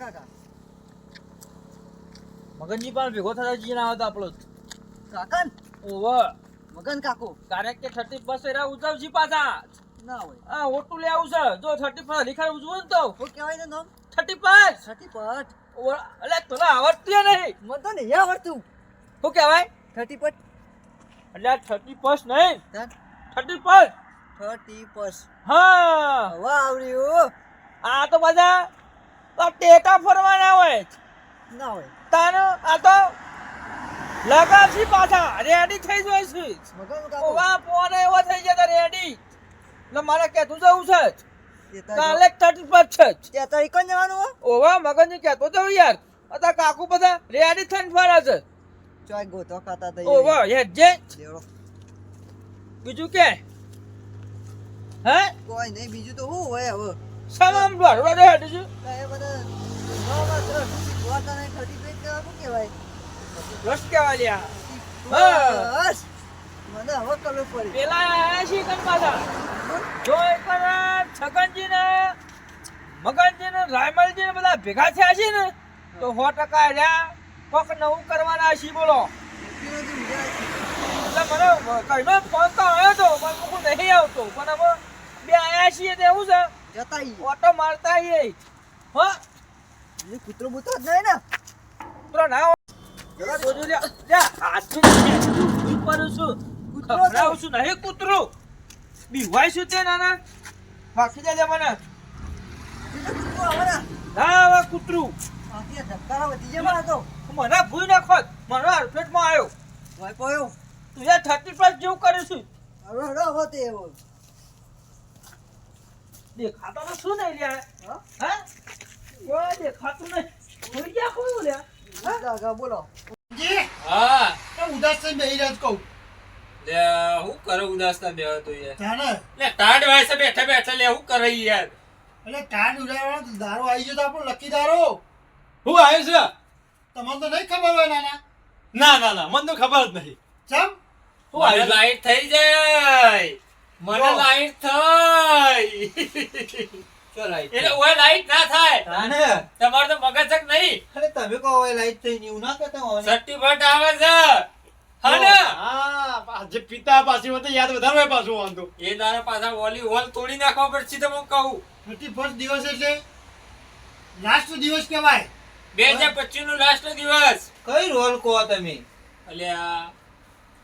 કાકા મગનજી પણ ભેગો થતા જી ના આવતા આપણો કાકન ઓવર મગન કાકો કારણ કે 31 એરા ઉજવજી પાછા ના હોય આ ઓટું લે આવું છે જો 31 લીખાડ ઉજવું ને તો શું કહેવાય છે નામ 31 30 ઓવર અલે તને આવડતું નહીં મને તો નહીં આવડતું શું કહેવાય 30 એટલે 31 નહીં 31 30 હા હવે આવડ્યું આ તો બધા ટેટા ફરવાના હોય ના હોય તાનો આ તો લગાવશી પાછા રેડી થઈ જાય છે મગન કાકો ઓવા પોને એવો થઈ જતા રેડી એટલે મારે કહેતું જવું છે કાલે 31 છે ત્યાં તો એકન જવાનું હો ઓવા મગનજી કહેતો જવું યાર અતા કાકુ બધા રેડી થઈને ફરે છે ચોય ગોતો ખાતા થઈ ઓવા હેડ જે દેડો બીજું કે હે કોઈ નહીં બીજું તો શું હોય હવે સામામ દોડવા દે હેડ છે એ બધા નોમાં તો ગોતા નહીં 30 કેવા શું કહેવાય રસ કેવા લ્યા હા બસ મને હવે ખબર પડી પેલા આયા છે કન પાછા જો એકવાર છગનજી ને મગનજી ને રાયમલજી ને બધા ભેગા થયા છે ને તો 100% રહ્યા કોક નવું કરવાના છે બોલો એટલે મને કઈનો ફોન તો આવ્યો તો પણ હું નહીં આવતો પણ હવે બે આયા છીએ તે એવું છે જતા ઈ ઓટો મારતા આવીએ હો એ કૂતરો બૂતરો જ નહીં ને તો ના જરા જોજો લે હાથથી ઉપર છું ખવડાવું છું નહીં કૂતરો બીવાય છું તે નાના બાકી દે મને કૂતરો આવે ને ના હવે કૂતરું આથી ધક્કા વધી જાય તો મને ભૂઈ નાખો મને અડફેટમાં આવ્યો ભાઈ પોયો તું યાર 30+ જેવું કર્યું છું હરો હરો હોતે એવો દેખાતો તો શું નહીં લ્યા હે કોઈ દેખાતું નહીં હોઈ ગયા કોઈ લ્યા કાકા બોલો હા તો ઉદાસ થઈને બેહી રહ્યા છો કહું લે હું કરે ઉદાસતા બેહો તો યાર જાણે લે ટાઢ વાયસે બેઠા બેઠા લે હું કરે યાર એટલે ટાઢ ઉડાડવાનો તો દારો આવી ગયો તો આપણો લકી દારો હું આવ્યો છે તમને તો નહીં ખબર હોય નાના ના મને તો ખબર જ નહીં ચમ મને લાઈટ થઈ જાય મને જો. લાઈટ થઈ ચો લાઈટ એટલે ઓય લાઈટ ના થાય તાને તમાર તો મગજ જ નહીં અરે તમે કહો હવે લાઈટ થઈ ની એવું ના કહેતા હોય સર્ટિફિકેટ આવે છે હા ને હા જે પિતા પાછી હોય તો યાદ વધારે પાછું વાંધો એ તારા પાછા વોલી હોલ તોડી નાખવા પડશે તો હું કહું 31 દિવસ એટલે લાસ્ટ દિવસ કહેવાય 2025 નો લાસ્ટ દિવસ કઈ રોલ કહો તમે અલ્યા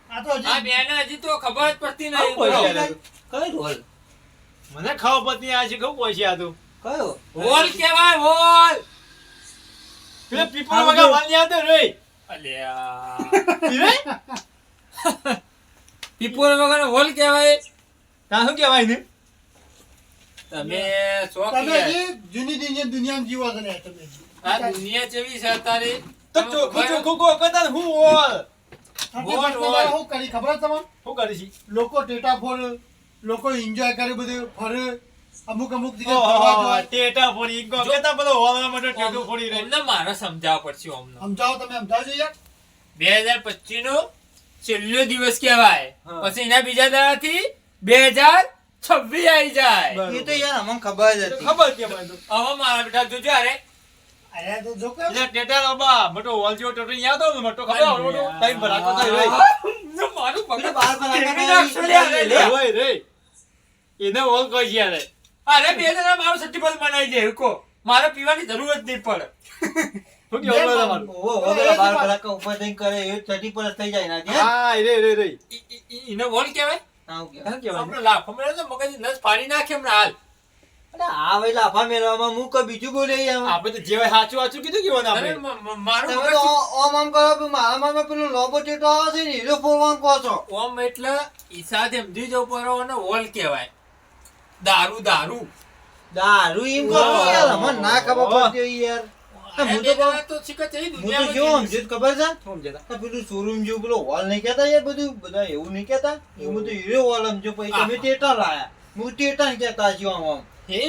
આ તો આ હજી બેને હજી તો ખબર જ પડતી નહીં કઈ બોલો. રોલ મને ખાવા પત્ની આ છે કહું પૈસા આ તો કયો હોલ કેવાય હોલ પેલે પીપળ વગા વાલી આતો રે અલ્યા પીરે પીપોર વગર હોલ કેવાય તા શું કહેવાય ને તમે તમે શોખીન. હજી જૂની દુનિયામાં જીવો છો ને તમે હજી. આ દુનિયા જેવી છે તારી તો ચોખ્ખું કહો કદાચ હું ઓલ 31 ના દાડે શું કરી ખબર છે તમને શું કરી છી લોકો ટેટા ફોડ લોકો એન્જોય કરે બધું ફરે અમુક જગ્યાએ ફરવા ઓહો જાય. ટેટા ફોડી કો જો. કેતા બધો હોવા માટે ટેટો ફોડી રે અમને મારે સમજાવવા પડશે અમને સમજાવો તમે સમજાવજો યાર 2025 નો છેલ્લો દિવસ કહેવાય હા. પછી એના બીજા દાડાથી 2026 આવી જાય બરોબર. એ તો યાર અમને ખબર જ હતી ખબર કે મને તો હવે મારા બેટા જોજો અરે અરે તો જો કે એટલે ટેટા બાબા મોટો હોલ જેવો ટેટો યાદ આવે મોટો ખબર આવે મોટો ટાઈમ ભરાતો થાય રે મારું પેલો પગ બાર પર કેવી આખા નાખશો લ્યા, રે, લે. હોય રે એને હોલ કહી છે રે અરે બે જણા મારું સર્ટિફિકેટ બનાવી દે હુકો મારે પીવાની જરૂર જ નહીં પડે શું કે હોલ તમારું ઓહો ઓહો બાર કલાક ઉપર થઈને કરે એ 30+ થઈ જાય ના ધ્યાન હા રે એને હોલ કહેવાય આવું કે શું કહેવાય આપણે લાફો મેળે તો મગજ નસ ફાડી નાખે હમણાં હાલ અરે આ ભાઈ લાફા મેળવામાં હું કોઈ બીજું બોલે યાર આપણે તો જે સાચું સાચું કીધું કે અરે આપણે મારું તમે મગજ તો ઓમ આમ કરો કે મારા મામા પેલું લોબો ટેટો આવે છે ને હીરો ફોરવાનું કહો છો ઓમ એટલે ઈસાદ સમજી જો પરવાનો હોલ કહેવાય દારૂ દારૂ એમ કહો છો યાર અમને ના ખબર પડતી હોય યાર હું તો કહું તો શીખર છે હું તો જો સમજ્યો તો ખબર છે સમજ્યા આ પેલું શોરૂમ જેવું પેલો હોલ નહીં કહેતા યાર બધું બધા એવું નહીં કહેતા એવું તો હીરો હોલ સમજો પછી તમે ટેટા લાયા હું ટેટા નહીં કહેતા છું આમ હે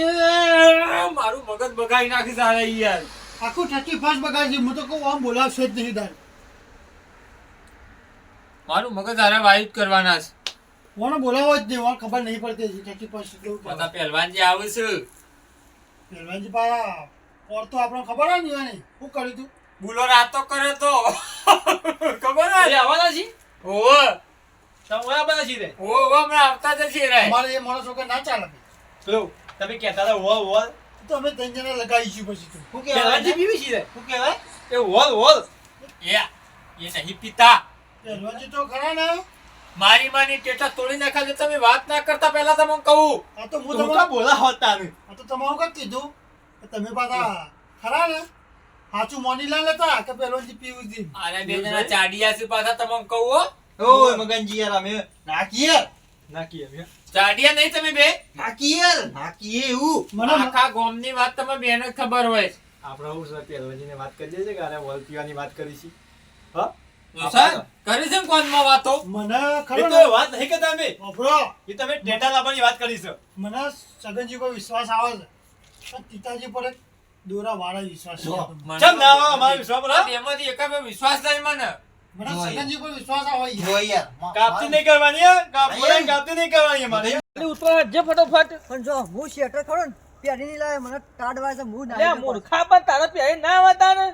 મારું મગજ બગાડી નાખી સારા યાર આખું 31 બગાડ છે હું તો કહું આમ બોલાવશે જ નહીં દાર મારું મગજ હારે વાયુત કરવાના છે કોને બોલાવો જ નહીં કોને ખબર નહીં પડતી હજી 31 જેવું બધા પહેલવાન જે આવે છે પહેલવાનજી પા ઓર તો આપણને ખબર હોય ને ઈવાની. શું કર્યું તું? બોલો રાતો કરે તો ખબર અરે ને આવવાના છી ઓવો તમે ઓયા બધા છી રે ઓવો હમણાં આવતા જ છીએ રે અમારે એ માણસો કે ના ચાલે ભાઈ. પેલો તમે કહેતા હતા વોલ વોલ તો અમે ત્રણ જણા લગાવીશું પછી તો. શું પહેલાંથી કહેવાય પીવી છી રે શું કહેવાય એ વોલ વોલ એ નહીં પીતા પહેલવાનજી તો ખરા ને. મારી માની ટેટા તોડી નાખ્યા છે તમે વાત ના કરતા પહેલા તમને કહું આ તો હું તું કા તમારું બોલા હોતા ને આ તો તમારું કઈ કીધું કે તમે પાછા ખરા ને સાચું મોની લા લેતા કે પહેલવાનજી પીવું હતી. આને બે જણા ચાડિયા છે પાછા તમને કહું હો ઓય મગનજી યાર અમે નાખી યાર નાખી એમ ચાડિયા નહીં તમે બે નાખી યાર નાખીએ એવું મને આખા ગામની વાત તમે બેને જ ખબર હોય આપણે હું સર પહેલવાજીને વાત કરીએ છીએ કે આને વોલ પીવાની વાત કરી છે હા સર કરી છે ને કોનમાં વાતો મને એ ખરો તો વાત નહીં કરતા અમે વાપરો. એ તમે ટેટા લાવવાની વાત કરી છે મને સગનજી પર વિશ્વાસ આવે છે પણ પિતાજી પર એક દોરા વાળા વિશ્વાસ છે. મને ચમ ના આવે અમારો વિશ્વાસ પર, હા? એમાંથી એકા બે વિશ્વાસ નહીં મને મને સગનજી પર વિશ્વાસ આવે યાર. હોય યાર કાપતી નહીં કરવાની હે કાપતી કાપતી નહીં કરવાની અમારે ઉતરા જે ફટોફટ પણ જો હું શેટર ખરો ને પહેરી નહીં લાવે મને ટાઢ વાગે હું લે મૂર્ખા પણ તારા પહેરી ના આવતા ને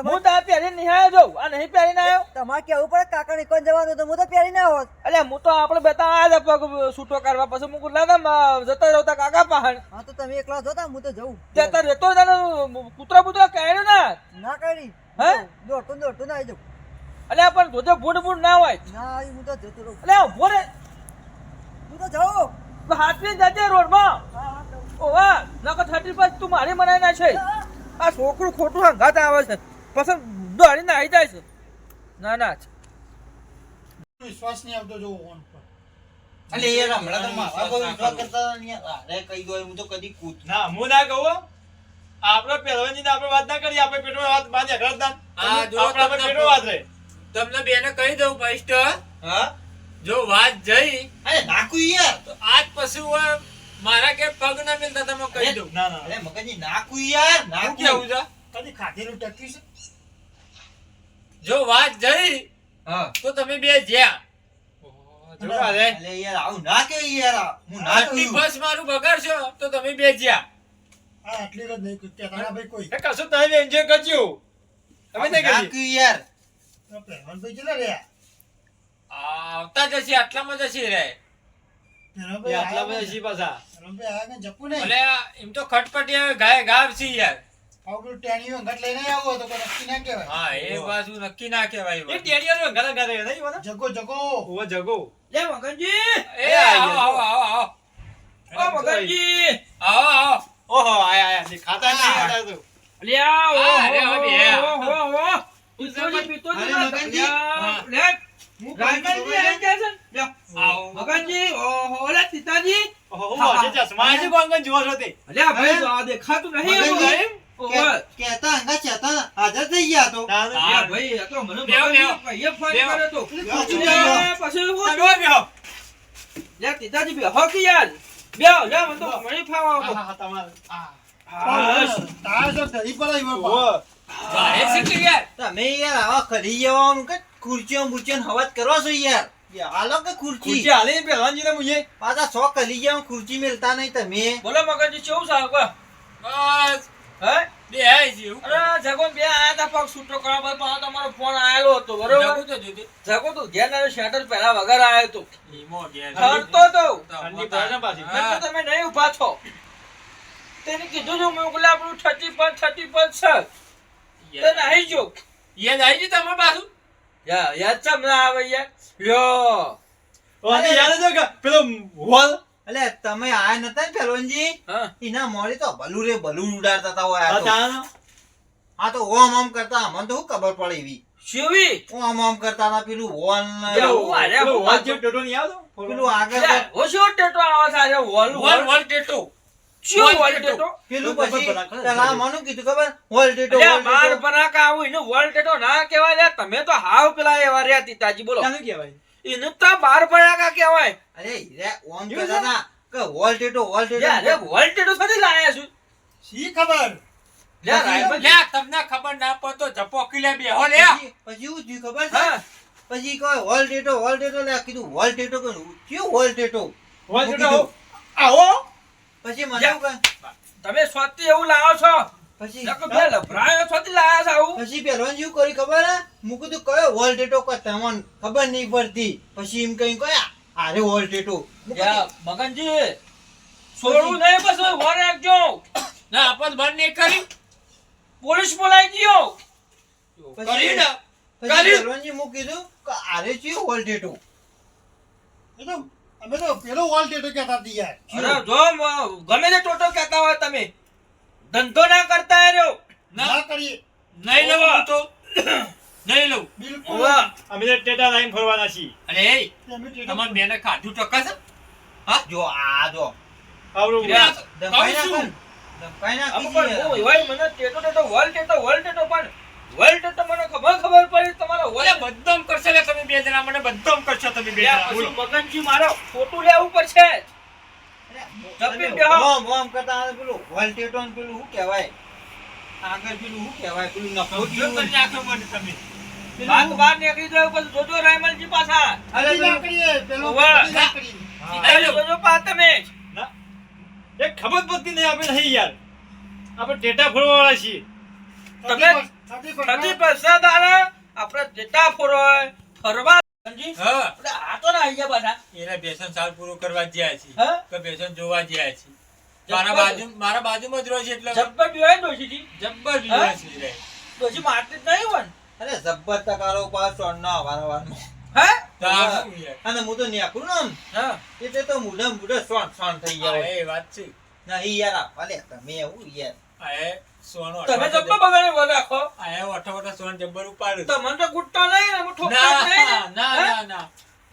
હું તારા પહેરી નહીં આવ્યો જોઉં આ નહીં પહેરી ના આવ્યો તમારે કેવું પડે કાકા ને કોણ જવાનું તો હું તો પહેરી ના હોત. અલ્યા હું તો આપણે બેતા આવ્યા હતા પગ છૂટો કરવા પછી હું કુટલા જતા રહેતા કાકા પહાડ હા તો તમે એકલા જોતા હું તો જઉં જતા રહેતો તને કૂતરા બુતરા કહે ના ના કરી હે? દોડતો ને આવી જાઉં. અલ્યા પણ જોજે બૂટ બૂટ ના હોય ના આવી હું તો જતો રહું. અલ્યા ઉભો રે હું તો જાઉં. હાથવી જજે રોડમાં હા, હા, જાઉં. ઓવા નકર 35 તું મારી મનાઈ ના છે આ છોકરું ખોટું હંગાત આવે છે પછી દોડી ના આવી જાય છે ના ના વિશ્વાસ નહીં આવતો જો ઓન પર. અલે યાર હમણાં તો મારા પર વિશ્વાસ કરતા હતા ને યાર અરે કઈ ગયો હું તો કદી કૂદ ના હું ના કહું હો. આપણે પહેલવાનજીને આપણે વાત ના કરીએ આપણે પેટમાં વાત બાંધ અગરદાન હા, જો આપણે તમને પેટમાં વાત રહે તમને બેને કહી દઉં ફર્સ્ટ હા જો વાત જઈ અરે નાખું યાર તો આજ પછી હું મારા કે પગ ના મિલતા તમે કહી દઉં ના ના અરે મગનજી નાખું યાર શું નાખું કેવું છે કદી ખાધેલું ટક્યું છે? જો વાત જઈ હા તો તમે બે જ્યાં જો કાલે અલે યાર આવું ના કે યાર હું ના આટલી કહ્યું બસ મારું બગાડશો તો તમે બે જ્યાં આ આટલી જ નહીં કહેતા ના ભાઈ કોઈ. એ કશું તમે એન્જોય કરજો તમે નહીં કરી નાખ્યું યાર તો પહેલવાનભાઈ કેટલા રહ્યા? આવતા જશે આટલામાં જશે રે પહેલવાનભાઈ આટલા આયા બધા ને? છી પાછા પહેલવાનભાઈ આયા કે જપુ નહીં? એટલે એમ તો ખટપટી હવે ગાય ગાવ છે યાર આવું પેલું ટેણીયું અંગત લઈને આવો તો કોઈ નક્કી ના કહેવાય. હા એ બાજુ નક્કી ના કહેવાય એ ભાઈ. ટેડિયાનો ગાતા ગાતા નહીં મને જગો જગો. ઓવો જગો લે મગનજી એ આવો આવો આવો આવો ઓ મગનજી આવો આવો ઓહો આયા આયા છે ખાતા નહીં ખાતા તો અલ્યા હા, અરે હવે બે. ઓહો પિત્તોજી પિત્તોજી અરે મગનજી. હા. લે રાયમલજી આવી ગયા છે ને? લે. આવો મગનજી ઓહો ઓલા પિતાજી ઓહો હું હશે ચશ્મા છે કોણ જોવો છો તે અલ્યા ભાઈ તો આ દેખાતું નહીં એવું મગનજી. એમ? ઓહો. કેતા અંગા ચેતા હાજર થઈ ગયા તો ના અલ્યા ના ભાઈ આ તો મને બેહો, બેહો. ભાઈએ ફોન બેહો. કર્યો તો બેહો. લે, પછી હું તમે બેહો લે પિતાજી બેહો કે યાર બેહો લે મને તો મને ફાવા આવતો હા તમારે તાર જો ધરી પર આવ્યો પા. ઓહો ગાય છે કે યાર તમે યાર આવા ખરી જવાનું કે ખુરચીઓ બુરચીઓ હવાજ કરવા છો યાર હાલો કે ખુરચી ખુરચી હાલે પહેલવાનજીને મુજે પાછા સો કલી ગયા ખુરચી મેલતા નહીં તમે બોલો મગનજી કેવું છે કો બસ હે બે આય છે એવું. અરે જગો બે આયા તા પગ છૂટો કરવા પર પણ તમારો ફોન આયેલો હતો બરોબર જગું તો જોજે. જગો તો ઘેર ના શટર પહેલા વગર આયો તો ઈમો ઘેર. ફરતો તો ઠંડી પડે છે પાછી. હા. નકર તમે નહીં ઉભા છો તેને કીધું જો મેં બોલે આપણું 30 છે તે નહીં જો યાદ આવી ગયું તમારે પાછું યાદ ચમ ના આવે યાર યો ઓને યાદ છે કે પેલો હોલ એટલે તમે આયા નતા ને પેલોનજી હા એના મોડી તો ભલું રે ભલું ઉડાડતા તા હોય આ તો. હતા આ તો ઓમ ઓમ કરતા મને તો શું ખબર પડે એવી શિવી ઓમ ઓમ કરતા તા પેલું હોલ ને પેલું હું હારે પેલો હું હોલ જે ટોટો નહીં આવતો પેલું આગળ યાર ઓ શો ટેટો આવે છે વોલ વોલ વોલ ટેટો શું વોલ વોલ ટેટો. ટેટો પેલું પેલું પછી બધા ખરા પેલા મને કીધું ખબર હોલ ટેટો અલ્યા હોલ માર ટેટો. પરાકા આવું એનું વોલ ટેટો ના કહેવાય લ્યા તમે તો હાવ પેલા એવા રહ્યા તીતાજી બોલો ક્યાં કહેવાય એનું તો બાર પરાકા કહેવાય અરે રે ઓમ કહેતા તા કે હોલ ટેટો હોલ ટેટો યાર વોલ ટેટો સાથે લાયા છું શી ખબર? લ્યા રાયમલ લ્યા તમને ખબર ના પડતો જપોકી લે બેહો લે પછી શું થયું ખબર છે હા પછી કોઈ હોલ ટેટો લે કીધું હોલ ટેટો કયું હોલ ટેટો હોલ હું ટેટો કીધું. આવો પછી મને એવું કહે, તમે સ્વાતી એવું લાવો છો પછી નકર બે લફરાયો છોથી લાયા છે આવું પછી પહેલવાન જેવું કર્યું ખબર હે હું કીધું કયો વોલ ટેટો કે તમને ખબર નહીં પડતી પછી એમ કઈ કયા આરે વોલ ટેટો યા મગનજી છોડવું નહીં પછી વર રાખજો ના આપણ બંધ નહીં કરી પોલીસ બોલાવી દ્યો કરી ને પછી પહેલવાનજી હું કીધું કે આરે છે વોલ ટેટો એ તો અમે તો પેલો વોલ ટેટો કહેતા હતા યાર અરે જો ગમે તે ટોટો કહેતા હોય તમે ધંધો ના કરતા રહ્યો ના કરીએ નહીં લઉં હું તો નહીં લઉં બિલકુલ ઓવા અમે તો ટેટા લાઈન ફરવાના છીએ અરે એ અમે ટેટો તમારે બેને ખાધું ટકા છે જો આ જો આવડું યા. ધમકાઈ કહું છું. ધમકાઈ આમ નાખી પણ છે. હું એવાય મને ટેટો ટેટો વર્લ્ડ ટેટો પણ વર્લ્ડ ટેટો મને ખબર પડી તમારો ઓલે વર્લ્ડ બદનામ કરશો લે તમે બે જણા મને બદનામ કરશો તમે બે જણા પછી બોલો મગનજી મારો ફોટો લેવું પડશે જપી બેહો. મોમ કરતા આવે પેલું વોલ ટેટો ને પેલું શું કહેવાય આગળ પેલું શું કહેવાય પેલું જો નફોટિયું. કરી નાખ્યો મને તમે વાત બહાર નીકળી જાય પછી જોજો રાયમલજી પાછા અરે કદી ના પેલું કરીએ પેલો ઓવા. કદી ના કરીએ લઈ લઉં. જોજો પા તમે ના એક ખબર પડતી નહીં આપણે નહીં યાર આપણે ટેટા ફરવાવાળા છીએ તમે 30% આને આપણે ડેટા ફરવા મગનજી હા આપણે આ તો ના આઈ ગયા પાછા એના બેસન સાલ પૂરું કરવા જ્યાં છે હા કે બેસન જોવા જ્યાં છે જબ્બર. મારા બાજુમાં જ રહે છે એટલે જબ્બર બીવાય ડોશીજી જબ્બર બીજા છે રે. ડોશી મારતી જ નહીં હોય ને. અરે જબ્બર ટકારો પાસ સોનનો વારંવારનો. હે તો આ શું યાર? અને હું તો ન્યાકરું ને આમ હા એટલે તો મુઢે સોન થઈ હા, ગયા એ વાત છે નહીં યાર અલે તમે એવું યાર આ એ સોનો તમે અઠવાડિયે જબ્બર બગાડે વર રાખો આ એ વઠા સોન જબ્બર ઉપાડ્યું. તમને તો ગુટ્ટા નહીં ને હું ઠોકતા જ નહીં ના ને. ના હે? ના ના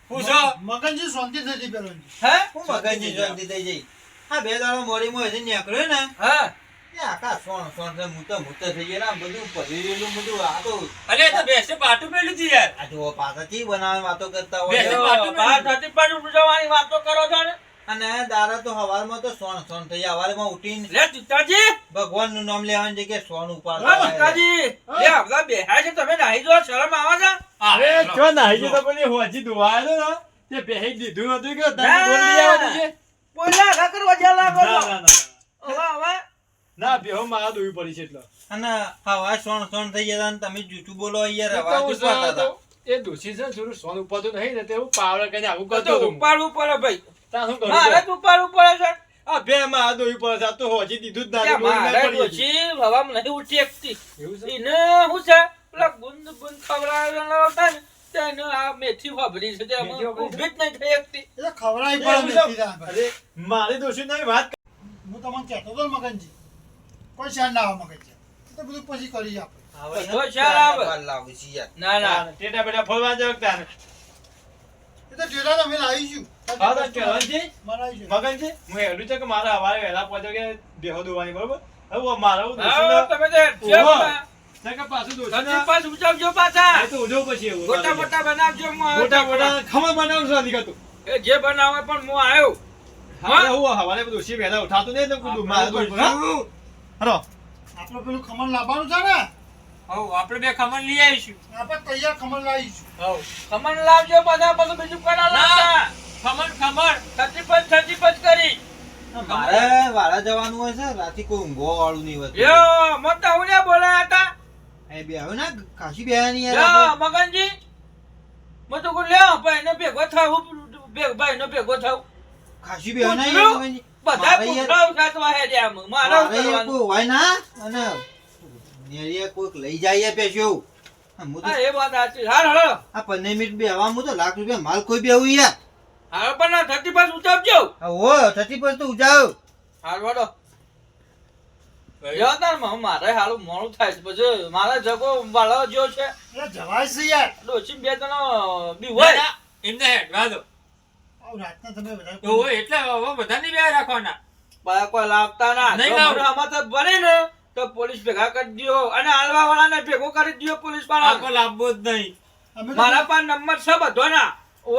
પૂછો મગનજી શાંતિ થતી પેલો હે હું મગજની શાંતિ થઈ જઈ હા બે દાડો મોડીમાં હજી નીકળ્યો ને હા એ આખા સોન છે મૂત થઈ ગયા આમ બધું પડી રહેલું બધું આ તો અરે એ તો બેસે પાટું પેલું છે યાર આ જો પાછા ચી બનાવે વાતો કરતા બે હોય તો પાટું બાર ધરતી પર ઉડવાની વાતો કરો છો ને અને દાડા તો હવારમાં તો સોન થઈ જાય હવારમાં ઉઠીને લે તુતાજી ભગવાનનું નામ લેવાની જગ્યાએ સોન લે ઉપાડતા હોય. તુતાજી લે આપડા બેહા છે તમે નાહી જો શરમ આવે છે હા, અરે લો. જો નાહી ગયો તો પેલી હોજી ધોવાયેલો ને તે બેહી દીધું હતું કે તારી ગોળ લઈ આવવાની છે પોલા ઘા કરવા જા લાગો ના છો ના ના હવે હવે ના બેહો મારા દોવી પડી છે એટલે અને હવા સોન થઈ જતા ને તમે જૂઠું બોલો યાર તો હવા હું ઉપાડતા હતા. એ દોશી છે ને થોડું સોન ઉપાડતું નહીં ને તે હું પાવડે કઈને આવું તો કરતો હતો હું. ઉપાડવું પડે ભાઈ તાર શું કરું મારે તો? જ ઉપાડવું પડે છે આ બે મારા દોવી પડે છે આ તો હોજી દીધું જ ના ત્યાં ગોળ ના મારે પડી હતી. પછી હવામાં નહીં ઉઠી શકતી એવું છે એને શું છે પેલા ગુંદ ખવડાવેલા હતા ને તેને આ મેથી વાપરી છે તે મેથી વાપરી છે? ઊભી જ નહીં થઈ શકતી એટલે ખવડાવી એ પડે એવું મેથી છે? દાળ. અરે મારી દોશી નહીં વાત હું તમને કહેતો હતો ને મગનજી કોઈ શાન ના આવે મગનજી એ તો બધું પછી કરી આપણે હવે બધો એને ખ્યાલ આવે. બાર લાવું છે યાર. ના ના ટેટા બેટા ફરવા જાવ તાને એ તો ટેટા તો અમે લાવીશું હા તો કહેવાનજી મનાવીશું મગનજી હું હેડું છે કે મારા હવારે વહેલા પહોંચો કે બેહો દોવાની બરોબર હવે મારા હું હા, દોશીને તમે તે છે ઓહો. બધા. છે કે પાછું તમે દોશીને પાછ ઉજાવજો પાછા એ તો ઉજો પછી એવું મોટા મોટા બનાવજો મોટા મોટા ખમણ બનાવું છું આની કરતું એ જે બનાવે પણ હું આવ્યો હા હું હવારે દોશી વહેલા ઉઠાતું નહીં તો કીધું મારા દોશી પર, હા? હરો આપણે પેલું ખમણ લાવવાનું છે ને હઉ, આપણે બે ખમણ લઈ આવીશું આપણે તૈયાર ખમણ લાવીશું હઉ. ખમણ લાવજો બધા પછી બીજું કડા લાવતા ખમણ 35 કરી મારે વાળા જવાનું હોય છે રાતે કોઈ ઊંઘવા વાળું નહીં હોતું. યો મોટા ઉડ્યા બોલાયા હતા એ બે આવે ને કાશી બે ની યાર યો આપણે. મગનજી મેં તો કહ્યું લ્યો ભાઈ ને ભેગો થાવ ભાઈ નો ભેગો થાવ કાશી બે ના પૂછ્યું? યાર. બધા મારે યાર- પૂછડાવ સાચવા હે ત્યાં મારે મારે યાર કરવાનું કોઈ હોય ના અને નેરિયા કોઈક લઈ જાય યાર પેસ્યો. હું તો હા એ વાત સાચી હાલ હળો આ 15 મિનિટ બે હવા હું તો લાખ રૂપિયા માલ કોઈ બે આવું યાર. હાલ પણ 35 ઉતાવજો આ હો 30% તો ઉજાવ. હાલ વડો યો તાર મારે હાલું મોડું થાય છે પછી મારે જગો વાળો જો છે એટલે જવાય છે યાર ડોસી બે જણો બી ના, હોય ના, એમને હેડવા દો આવું રાતના તમે બધા તો હોય એટલે હવે બધાની બે રાખવાના પાછા કોઈ લાવતા ના નહીં જો લાવ. મને આમાં તો બને ને તો પોલીસ ભેગા કરી દ્યો અને હાલવા વાળાને ભેગો કરી દ્યો પોલીસ વાળા આખો લાભો જ નહીં અમે તો મારા પાસે નંબર છે બધો ના ઓ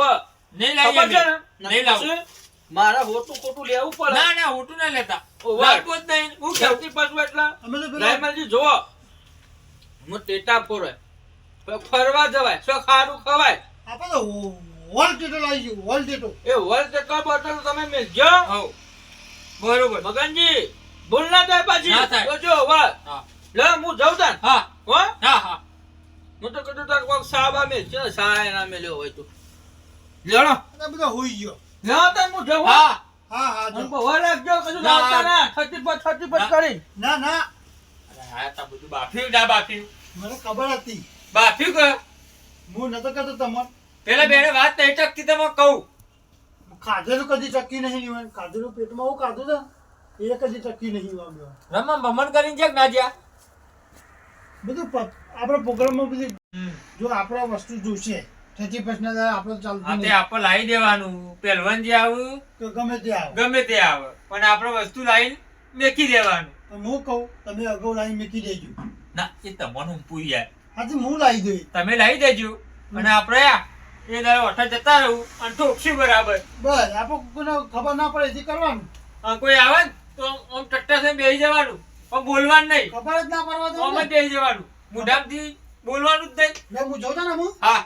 નહીં ખબર લાવીએ છે અમે. ને નહીં લાવું. પછી મારા હોતું ખોટું લેવું પડે ના ના હોટું ના લેતા ઓવર. લાભો જ નહીં હું કેવું? ધરતી પાછું એટલે અમે તો પેલા રાયમલજી જોવો હું ટેટા ફોરે ફરવા જવાય શું ખારું ખવાય આપણે તો વોલ ટેટો લાવીશું વોલ ટેટો એ વર્લ્ડ કેટલા બોટલ તમે મેલજો હઉ. બરોબર મગનજી ભૂલ ના થાય પાછી ના થાય. જોજો વાત હા લે હું જાઉં તાન હા હો હા હા હું તો કીધું તાર કોક સાબા મે છે સાય ના મેલ્યો હોય તો લેણો આ બધા હોઈ ગયો લેણો તાન હું જાઉં હા હા હા જો. અને બહુ રાખજો કશું ના. લાવતા ના 35 કરી ના ના અરે હા તા બધું બાફ્યું ના બાફ્યું મને ખબર હતી બાફ્યું કે હું નતો કહેતો તમને પેલા બેને વાત નહીં ટકતી તમે કહું ખાધેલું કદી ચક્કી નહીં હોય ખાધેલું પેટમાં હું ખાધું છે એ કદી ચક્કી નહીં વાગ્યો રમણ ભમણ કરીને છે કે ના જ્યાં બધું આપણા પ્રોગ્રામમાં બધી જો આપણે વસ્તુ જોશે 35% આપણે ચાલતું આ તે નહીં આપણે લાવી દેવાનું પહેલવાન જે આવું કે ગમે તે આવે ગમે તે આવે પણ આપણે વસ્તુ લાવીને મેકી દેવાનું પણ હું કહું તમે અગાઉ લાવી મૂકી દેજો ના એ તમને ઊંપું યાર હાથી હું લાવી દઈ તમે લાવી દેજો અને આપણે એ દાડે ઓઠા જતા રહું અને ઠોકશું બરાબર બસ આપણે કોઈને ખબર ના પડે એ કરવાનું અને કોઈ આવે ને તો આમ ટટ્ટા થઈને બેસી જવાનું પણ બોલવાનું નહીં ખબર જ ના પડવા દો આમ જ બેસી જવાનું મોઢામાંથી બોલવાનું જ નહીં ને હું જોઉં છું ને હું હા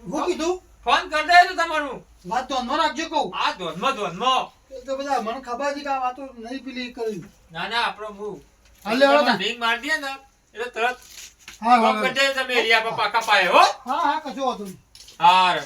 હું કીધું ફોન કરી દેજો તમારું વાત ધ્યાનમાં રાખજો કહું આ ધોનમાં એ તો બધા મને ખબર હતી કે આ વાતો નહીં પેલી કરી ના ના આપણો હું હાલે વાળો ના. રિંગ મારી દે ને એટલે તરત હા ફોન હા કરી દેજો તમે એરિયા પર પાકા પાયે હો હા હા કશું હોતું નહીં. હા